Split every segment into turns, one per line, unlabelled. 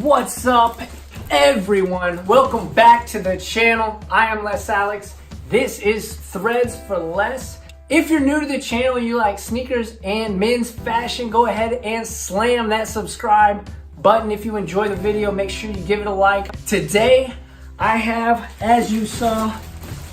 What's up, everyone? Welcome back to the channel. I am Les Alex. This is Threads for Less. If you're new to the channel, you like sneakers and men's fashion, go ahead and slam that subscribe button. If you enjoy the video, make sure you give it a like. Today, I have, as you saw,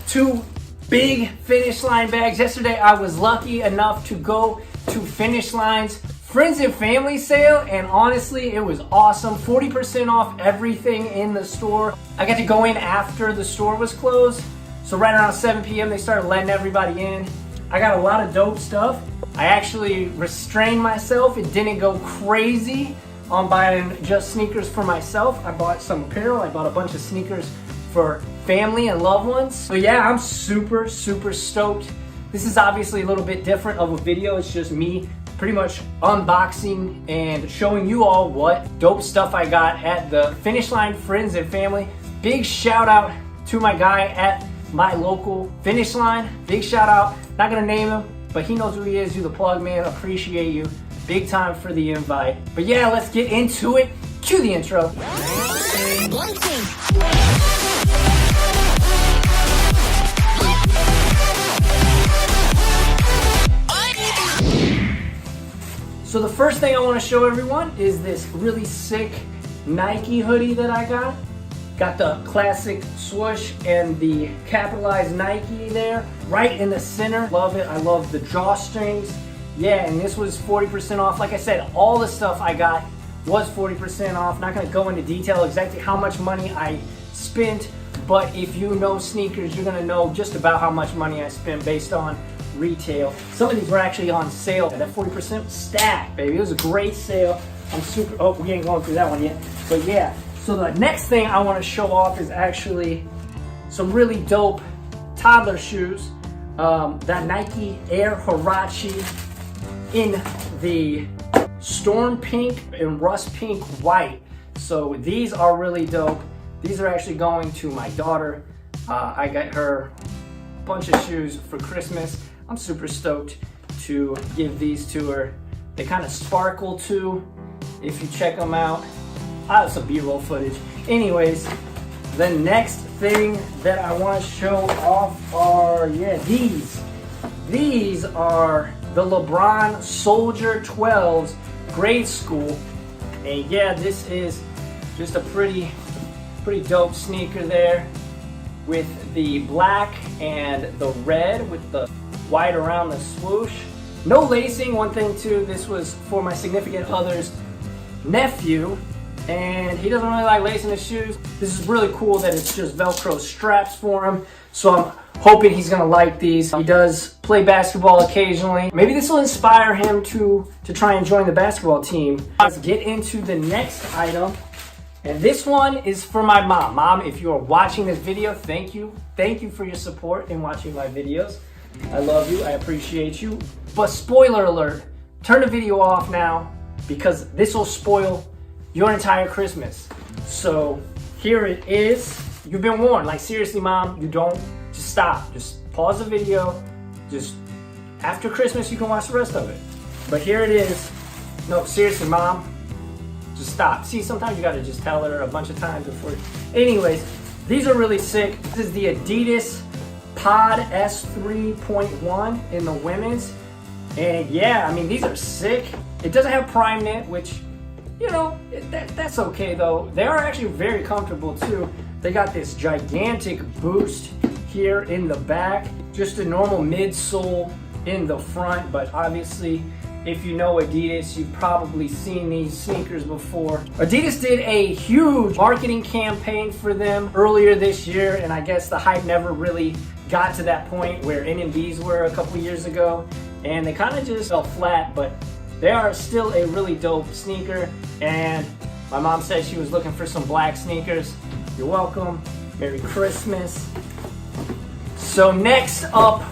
two big Finish Line bags. Yesterday, I was lucky enough to go to Finish Line's Friends and Family sale, and honestly, it was awesome. 40% off everything in the store. I got to go in after the store was closed. So right around 7 p.m., they started letting everybody in. I got a lot of dope stuff. I actually restrained myself and didn't go crazy on buying just sneakers for myself. I bought some apparel. I bought a bunch of sneakers for family and loved ones. So yeah, I'm super stoked. This is obviously a little bit different of a video. It's just me pretty much unboxing and showing you all what dope stuff I got at the Finish Line Friends and Family. Big shout out to my guy at my local Finish Line. Big shout out, not gonna name him, but he knows who he is. You the plug, man. Appreciate you. Big time for the invite. But yeah, let's get into it. Cue the intro. So the first thing I want to show everyone is this really sick Nike hoodie that I got. Got the classic swoosh and the capitalized Nike there, right in the center. Love it. I love the drawstrings. Yeah, and this was 40% off. Like I said, all the stuff I got was 40% off. Not going to go into detail exactly how much money I spent, but if you know sneakers, you're going to know just about how much money I spent based on retail. Some of these were actually on sale. That 40% stack, baby. It was a great sale. I'm super, oh, we ain't going through that one yet. But yeah, so the next thing I want to show off is actually some really dope toddler shoes. That Nike Air Huarache in the storm pink and rust pink white. So these are really dope. These are actually going to my daughter. I got her a bunch of shoes for Christmas. I'm super stoked to give these to her. They kind of sparkle too, if you check them out. I have some B-roll footage. Anyways, the next thing that I want to show off are, yeah, these. These are the Lebrons Soldier 12s grade school. And yeah, this is just a pretty dope sneaker there with the black and the red with the white around the swoosh. No lacing. One thing too, this was for my significant other's nephew, and he doesn't really like lacing his shoes. This is really cool that it's just Velcro straps for him, so I'm hoping he's gonna like these. He does play basketball occasionally. Maybe this will inspire him to try and join the basketball team. Let's get into the next item, and this one is for my mom. Mom, if you are watching this video, thank you. Thank you for your support in watching my videos. I love you, I appreciate you. But spoiler alert, turn the video off now because this will spoil your entire Christmas. So here it is. You've been warned. Like seriously, Mom, you don't, just stop. Just pause the video. Just after Christmas, you can watch the rest of it. But here it is. No, seriously, Mom, just stop. See, sometimes you gotta just tell her a bunch of times before. Anyways, these are really sick. This is the Adidas Pod S3.1 in the women's, and yeah, I mean, these are sick. It doesn't have prime knit, which, you know, that's okay though. They are actually very comfortable too. They got this gigantic boost here in the back, just a normal midsole in the front, but obviously if you know Adidas, you've probably seen these sneakers before. Adidas did a huge marketing campaign for them earlier this year, and I guess the hype never really got to that point where NMDs were a couple years ago, and they kind of just fell flat, but they are still a really dope sneaker. And my mom said she was looking for some black sneakers. You're welcome. Merry Christmas. So next up,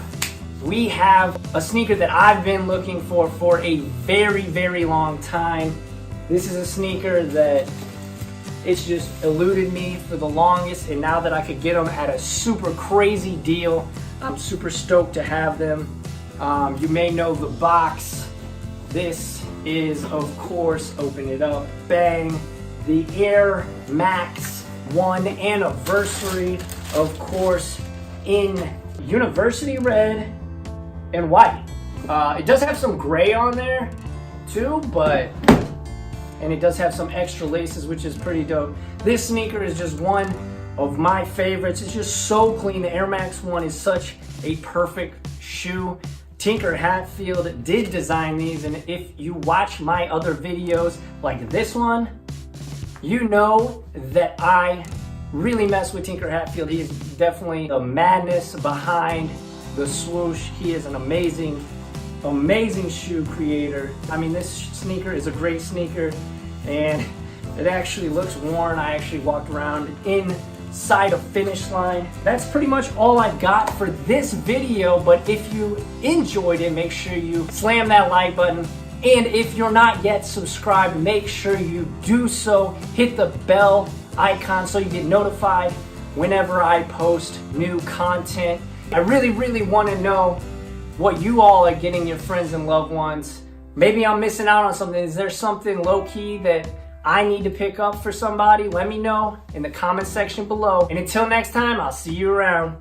we have a sneaker that I've been looking for a very long time. This is a sneaker that it's just eluded me for the longest, and now that I could get them at a super crazy deal, I'm super stoked to have them. You may know the box. This is, of course, open it up, bang. the Air Max 1 Anniversary, of course, in University Red and white. It does have some gray on there too, and it does have some extra laces, which is pretty dope. This sneaker is just one of my favorites. It's just so clean. The Air Max 1 is such a perfect shoe. Tinker Hatfield did design these, and if you watch my other videos like this one, you know that I really mess with Tinker Hatfield. He is definitely the madness behind the swoosh. He is an amazing shoe creator. I mean, this sneaker is a great sneaker, and it actually looks worn. I actually walked around inside a Finish Line. That's pretty much all I've got for this video, but if you enjoyed it, make sure you slam that like button. And if you're not yet subscribed, make sure you do so. Hit the bell icon so you get notified whenever I post new content. I really want to know what you all are getting your friends and loved ones. Maybe I'm missing out on something. Is there something low-key that I need to pick up for somebody? Let me know in the comment section below. And until next time, I'll see you around.